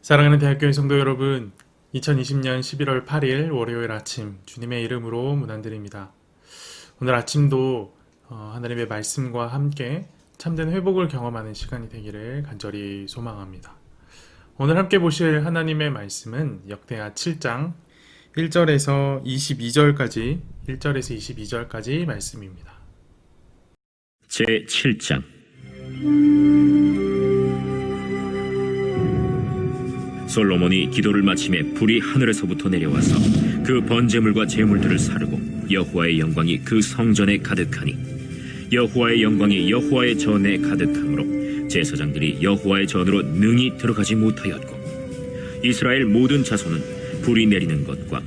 사랑하는 대학교의 성도 여러분, 2020년 11월 8일 월요일 아침 주님의 이름으로 문안드립니다. 오늘 아침도 하나님의 말씀과 함께 참된 회복을 경험하는 시간이 되기를 간절히 소망합니다. 오늘 함께 보실 하나님의 말씀은 역대하 7장 1절에서 22절까지 말씀입니다. 제7장 솔로몬이 기도를 마침에 불이 하늘에서부터 내려와서 그 번제물과 제물들을 사르고 여호와의 영광이 그 성전에 가득하니 여호와의 영광이 여호와의 전에 가득하므로 제사장들이 여호와의 전으로 능히 들어가지 못하였고 이스라엘 모든 자손은 불이 내리는 것과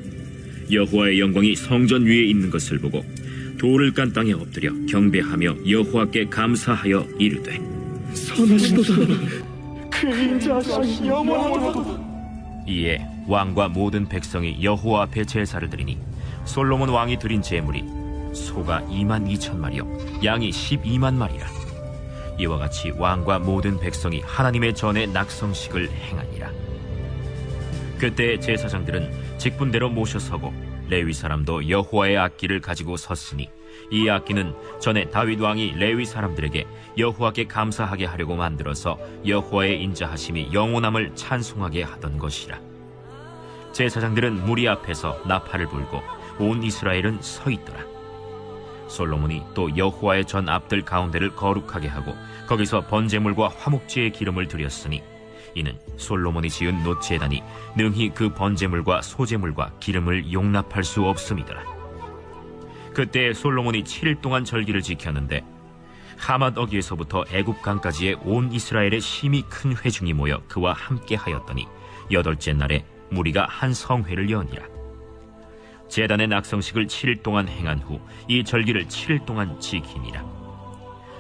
여호와의 영광이 성전 위에 있는 것을 보고 돌을 깐 땅에 엎드려 경배하며 여호와께 감사하여 이르되 선하시도다. 그 인자하심이 영원하도다. 이에 왕과 모든 백성이 여호와 앞에 제사를 드리니 솔로몬 왕이 드린 제물이 소가 22,000마리요 양이 12만 마리라. 이와 같이 왕과 모든 백성이 하나님의 전에 낙성식을 행하니라. 그때 제사장들은 직분대로 모셔서고 레위 사람도 여호와의 악기를 가지고 섰으니 이 악기는 전에 다윗 왕이 레위 사람들에게 여호와께 감사하게 하려고 만들어서 여호와의 인자하심이 영원함을 찬송하게 하던 것이라. 제사장들은 무리 앞에서 나팔을 불고 온 이스라엘은 서 있더라. 솔로몬이 또 여호와의 전 앞들 가운데를 거룩하게 하고 거기서 번제물과 화목제의 기름을 드렸으니 이는 솔로몬이 지은 놋제단이 능히 그 번제물과 소제물과 기름을 용납할 수 없음이더라. 그때 솔로몬이 7일 동안 절기를 지켰는데 하맛 어귀에서부터 애굽강까지의 온 이스라엘의 심히 큰 회중이 모여 그와 함께 하였더니 8째 날에 무리가 한 성회를 여니라. 제단의 낙성식을 7일 동안 행한 후 이 절기를 7일 동안 지키니라.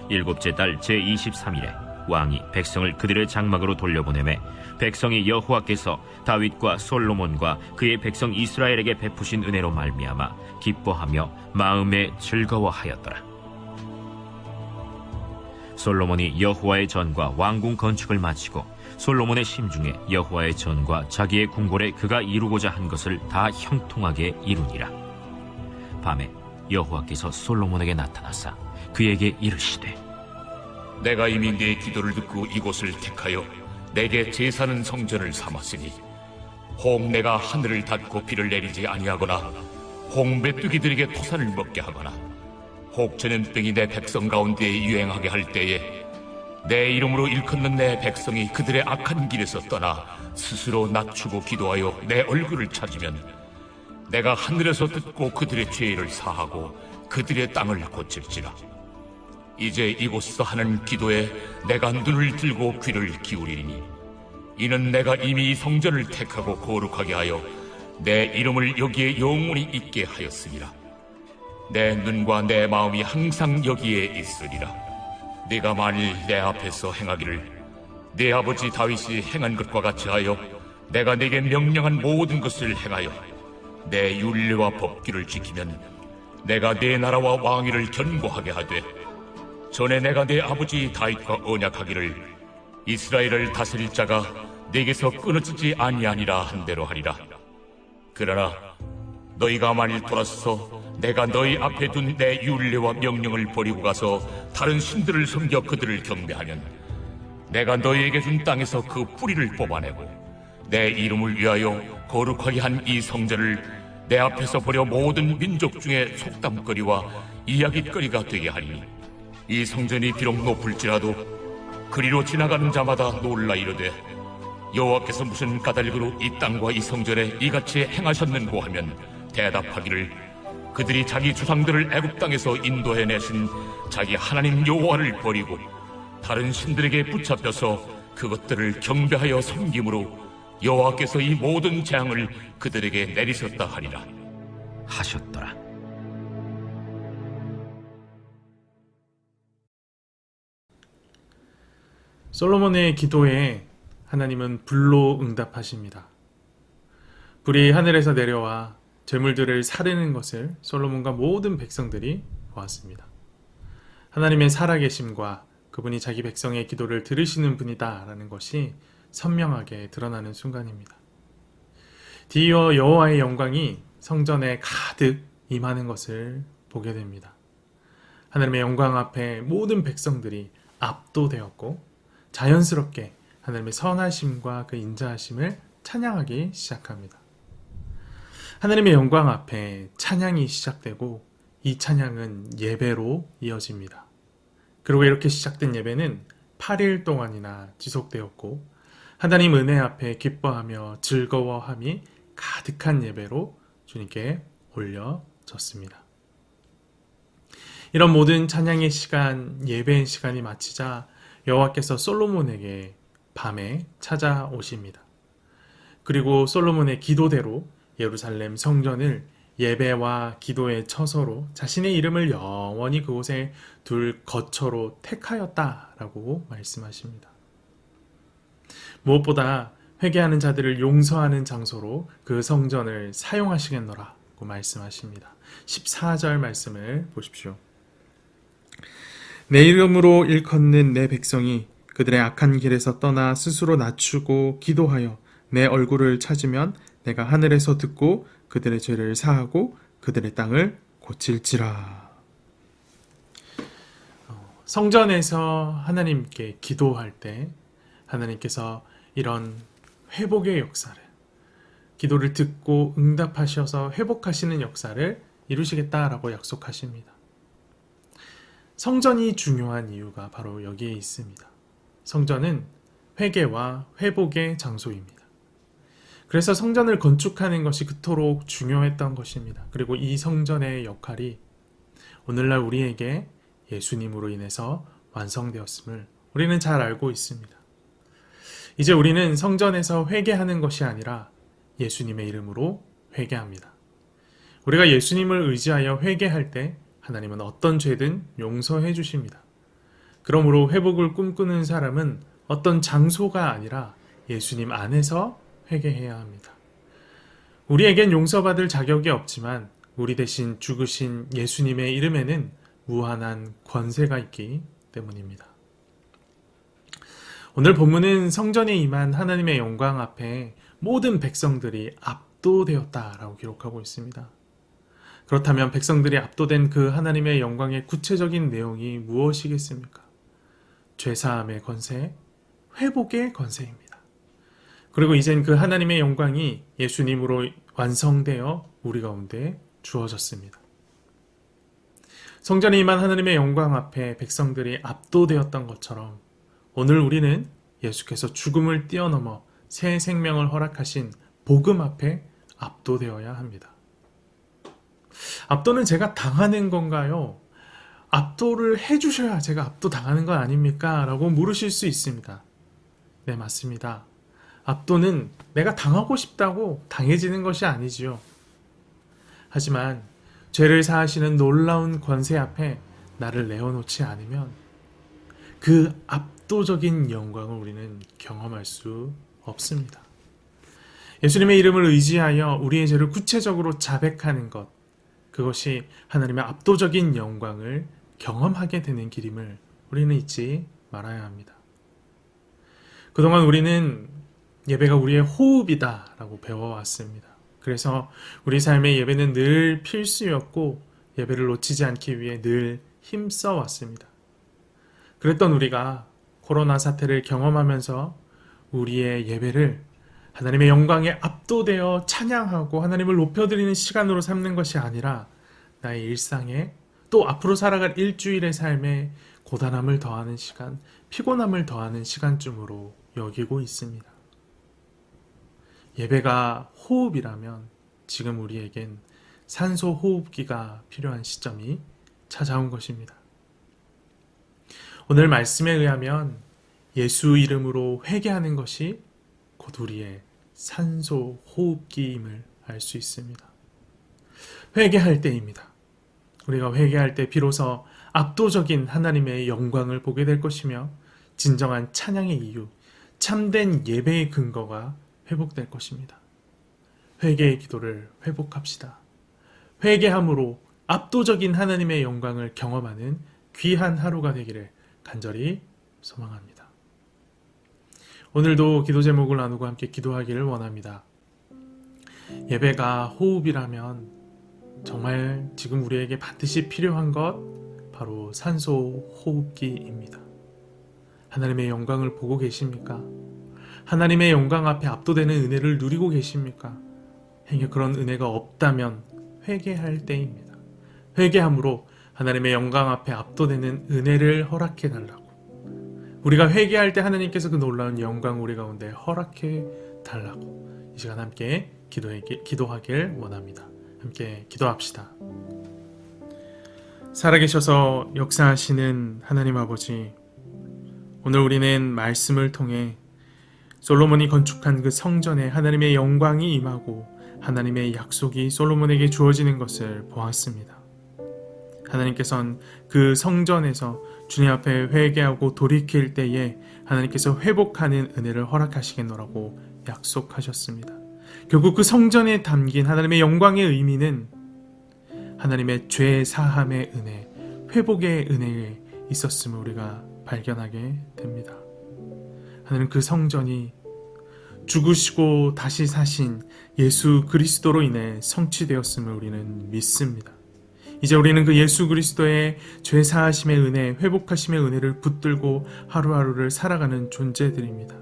7째 달 제23일에 왕이 백성을 그들의 장막으로 돌려보내매 백성이 여호와께서 다윗과 솔로몬과 그의 백성 이스라엘에게 베푸신 은혜로 말미암아 기뻐하며 마음에 즐거워하였더라. 솔로몬이 여호와의 전과 왕궁 건축을 마치고 솔로몬의 심중에 여호와의 전과 자기의 궁궐에 그가 이루고자 한 것을 다 형통하게 이루니라. 밤에 여호와께서 솔로몬에게 나타나사 그에게 이르시되 내가 이미 네 기도를 듣고 이곳을 택하여 내게 제사는 성전을 삼았으니 혹 내가 하늘을 닫고 비를 내리지 아니하거나 혹 메뚜기들에게 토산을 먹게 하거나 혹 전염병이 내 백성 가운데에 유행하게 할 때에 내 이름으로 일컫는 내 백성이 그들의 악한 길에서 떠나 스스로 낮추고 기도하여 내 얼굴을 찾으면 내가 하늘에서 듣고 그들의 죄를 사하고 그들의 땅을 고칠지라. 이제 이곳에서 하는 기도에 내가 눈을 들고 귀를 기울이니 이는 내가 이미 이 성전을 택하고 거룩하게 하여 내 이름을 여기에 영원히 있게 하였으니라. 내 눈과 내 마음이 항상 여기에 있으리라. 네가 만일 내 앞에서 행하기를 네 아버지 다윗이 행한 것과 같이 하여 내가 네게 명령한 모든 것을 행하여 내 율례와 법규를 지키면 내가 네 나라와 왕위를 견고하게 하되 전에 내가 내 아버지 다윗과 언약하기를 이스라엘을 다스릴 자가 내게서 끊어지지 아니하니라 한 대로 하리라. 그러나 너희가 만일 돌아서서 내가 너희 앞에 둔 내 율례와 명령을 버리고 가서 다른 신들을 섬겨 그들을 경배하면 내가 너희에게 준 땅에서 그 뿌리를 뽑아내고 내 이름을 위하여 거룩하게 한 이 성전을 내 앞에서 버려 모든 민족 중에 속담거리와 이야깃거리가 되게 하리니 이 성전이 비록 높을지라도 그리로 지나가는 자마다 놀라 이르되 여호와께서 무슨 까닭으로 이 땅과 이 성전에 이같이 행하셨는고 하면 대답하기를 그들이 자기 조상들을 애굽 땅에서 인도해내신 자기 하나님 여호와를 버리고 다른 신들에게 붙잡혀서 그것들을 경배하여 섬김으로 여호와께서 이 모든 재앙을 그들에게 내리셨다 하리라 하셨더라. 솔로몬의 기도에 하나님은 불로 응답하십니다. 불이 하늘에서 내려와 제물들을 사르는 것을 솔로몬과 모든 백성들이 보았습니다. 하나님의 살아계심과 그분이 자기 백성의 기도를 들으시는 분이다라는 것이 선명하게 드러나는 순간입니다. 드디어 여호와의 영광이 성전에 가득 임하는 것을 보게 됩니다. 하나님의 영광 앞에 모든 백성들이 압도되었고 자연스럽게 하나님의 선하심과 그 인자하심을 찬양하기 시작합니다. 하나님의 영광 앞에 찬양이 시작되고 이 찬양은 예배로 이어집니다. 그리고 이렇게 시작된 예배는 8일 동안이나 지속되었고 하나님 은혜 앞에 기뻐하며 즐거워함이 가득한 예배로 주님께 올려졌습니다. 이런 모든 찬양의 시간, 예배의 시간이 마치자 여호와께서 솔로몬에게 밤에 찾아오십니다. 그리고 솔로몬의 기도대로 예루살렘 성전을 예배와 기도의 처소로 자신의 이름을 영원히 그곳에 둘 거처로 택하였다라고 말씀하십니다. 무엇보다 회개하는 자들을 용서하는 장소로 그 성전을 사용하시겠노라고 말씀하십니다. 14절 말씀을 보십시오. 내 이름으로 일컫는 내 백성이 그들의 악한 길에서 떠나 스스로 낮추고 기도하여 내 얼굴을 찾으면 내가 하늘에서 듣고 그들의 죄를 사하고 그들의 땅을 고칠지라. 성전에서 하나님께 기도할 때 하나님께서 이런 회복의 역사를, 기도를 듣고 응답하셔서 회복하시는 역사를 이루시겠다라고 약속하십니다. 성전이 중요한 이유가 바로 여기에 있습니다. 성전은 회개와 회복의 장소입니다. 그래서 성전을 건축하는 것이 그토록 중요했던 것입니다. 그리고 이 성전의 역할이 오늘날 우리에게 예수님으로 인해서 완성되었음을 우리는 잘 알고 있습니다. 이제 우리는 성전에서 회개하는 것이 아니라 예수님의 이름으로 회개합니다. 우리가 예수님을 의지하여 회개할 때 하나님은 어떤 죄든 용서해 주십니다. 그러므로 회복을 꿈꾸는 사람은 어떤 장소가 아니라 예수님 안에서 회개해야 합니다. 우리에겐 용서받을 자격이 없지만 우리 대신 죽으신 예수님의 이름에는 무한한 권세가 있기 때문입니다. 오늘 본문은 성전에 임한 하나님의 영광 앞에 모든 백성들이 압도되었다라고 기록하고 있습니다. 그렇다면 백성들이 압도된 그 하나님의 영광의 구체적인 내용이 무엇이겠습니까? 죄사함의 권세, 회복의 권세입니다. 그리고 이젠 그 하나님의 영광이 예수님으로 완성되어 우리 가운데 주어졌습니다. 성전에 임한 하나님의 영광 앞에 백성들이 압도되었던 것처럼 오늘 우리는 예수께서 죽음을 뛰어넘어 새 생명을 허락하신 복음 앞에 압도되어야 합니다. 압도는 제가 당하는 건가요? 압도를 해주셔야 제가 압도당하는 건 아닙니까? 라고 물으실 수 있습니다. 네, 맞습니다. 압도는 내가 당하고 싶다고 당해지는 것이 아니지요. 하지만 죄를 사하시는 놀라운 권세 앞에 나를 내어놓지 않으면 그 압도적인 영광을 우리는 경험할 수 없습니다. 예수님의 이름을 의지하여 우리의 죄를 구체적으로 자백하는 것, 그것이 하나님의 압도적인 영광을 경험하게 되는 길임을 우리는 잊지 말아야 합니다. 그동안 우리는 예배가 우리의 호흡이다 라고 배워왔습니다. 그래서 우리 삶의 예배는 늘 필수였고 예배를 놓치지 않기 위해 늘 힘써왔습니다. 그랬던 우리가 코로나 사태를 경험하면서 우리의 예배를 하나님의 영광에 압도되어 찬양하고 하나님을 높여드리는 시간으로 삼는 것이 아니라 나의 일상에 또 앞으로 살아갈 일주일의 삶에 고단함을 더하는 시간, 피곤함을 더하는 시간쯤으로 여기고 있습니다. 예배가 호흡이라면 지금 우리에겐 산소 호흡기가 필요한 시점이 찾아온 것입니다. 오늘 말씀에 의하면 예수 이름으로 회개하는 것이 곧 우리의 산소 호흡기임을 알 수 있습니다. 회개할 때입니다. 우리가 회개할 때 비로소 압도적인 하나님의 영광을 보게 될 것이며 진정한 찬양의 이유, 참된 예배의 근거가 회복될 것입니다. 회개의 기도를 회복합시다. 회개함으로 압도적인 하나님의 영광을 경험하는 귀한 하루가 되기를 간절히 소망합니다. 오늘도 기도 제목을 나누고 함께 기도하기를 원합니다. 예배가 호흡이라면 정말 지금 우리에게 반드시 필요한 것 바로 산소 호흡기입니다. 하나님의 영광을 보고 계십니까? 하나님의 영광 앞에 압도되는 은혜를 누리고 계십니까? 행여 그런 은혜가 없다면 회개할 때입니다. 회개함으로 하나님의 영광 앞에 압도되는 은혜를 허락해 달라고. 우리가 회개할 때 하나님께서 그 놀라운 영광 우리 가운데 허락해 달라고 이 시간 함께 기도하길 원합니다. 함께 기도합시다. 살아계셔서 역사하시는 하나님 아버지, 오늘 우리는 말씀을 통해 솔로몬이 건축한 그 성전에 하나님의 영광이 임하고 하나님의 약속이 솔로몬에게 주어지는 것을 보았습니다. 하나님께서는 그 성전에서 주님 앞에 회개하고 돌이킬 때에 하나님께서 회복하는 은혜를 허락하시겠노라고 약속하셨습니다. 결국 그 성전에 담긴 하나님의 영광의 의미는 하나님의 죄 사함의 은혜, 회복의 은혜에 있었음을 우리가 발견하게 됩니다. 하나님, 그 성전이 죽으시고 다시 사신 예수 그리스도로 인해 성취되었음을 우리는 믿습니다. 이제 우리는 그 예수 그리스도의 죄 사하심의 은혜, 회복하심의 은혜를 붙들고 하루하루를 살아가는 존재들입니다.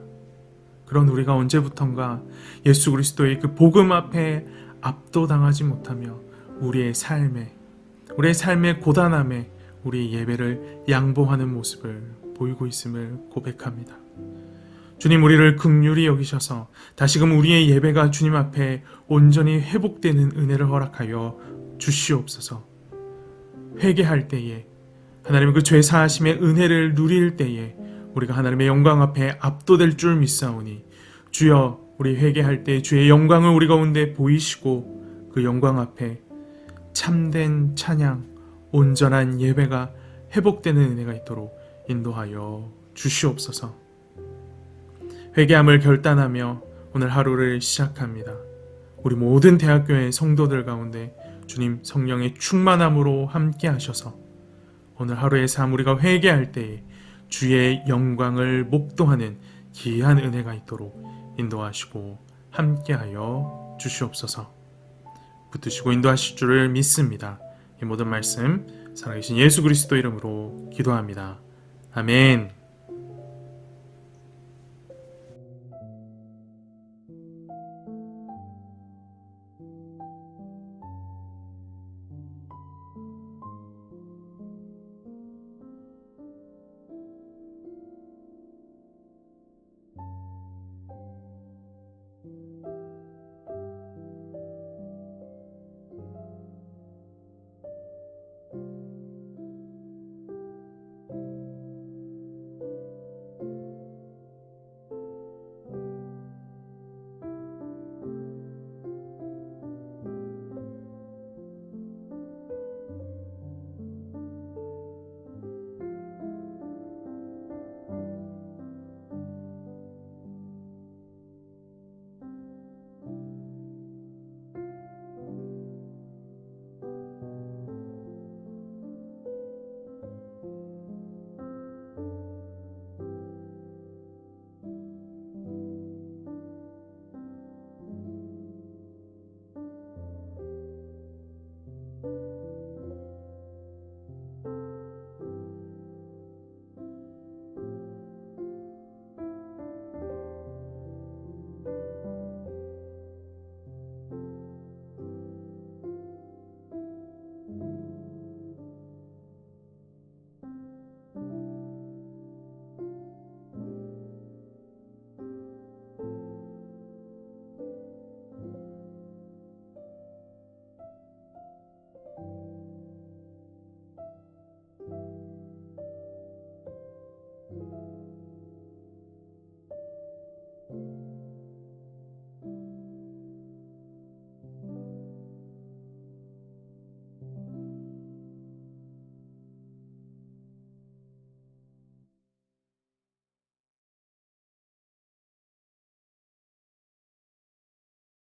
그런 우리가 언제부턴가 예수 그리스도의 그 복음 앞에 압도당하지 못하며 우리의 삶의 고단함에 우리의 예배를 양보하는 모습을 보이고 있음을 고백합니다. 주님, 우리를 긍휼히 여기셔서 다시금 우리의 예배가 주님 앞에 온전히 회복되는 은혜를 허락하여 주시옵소서. 회개할 때에 하나님의 그 죄 사하심의 은혜를 누릴 때에 우리가 하나님의 영광 앞에 압도될 줄 믿사오니 주여, 우리 회개할 때 주의 영광을 우리 가운데 보이시고 그 영광 앞에 참된 찬양, 온전한 예배가 회복되는 은혜가 있도록 인도하여 주시옵소서. 회개함을 결단하며 오늘 하루를 시작합니다. 우리 모든 대학교의 성도들 가운데 주님 성령의 충만함으로 함께 하셔서 오늘 하루의 삶 우리가 회개할 때에 주의 영광을 목도하는 귀한 은혜가 있도록 인도하시고 함께하여 주시옵소서. 붙드시고 인도하실 줄을 믿습니다. 이 모든 말씀 살아계신 예수 그리스도 이름으로 기도합니다. 아멘.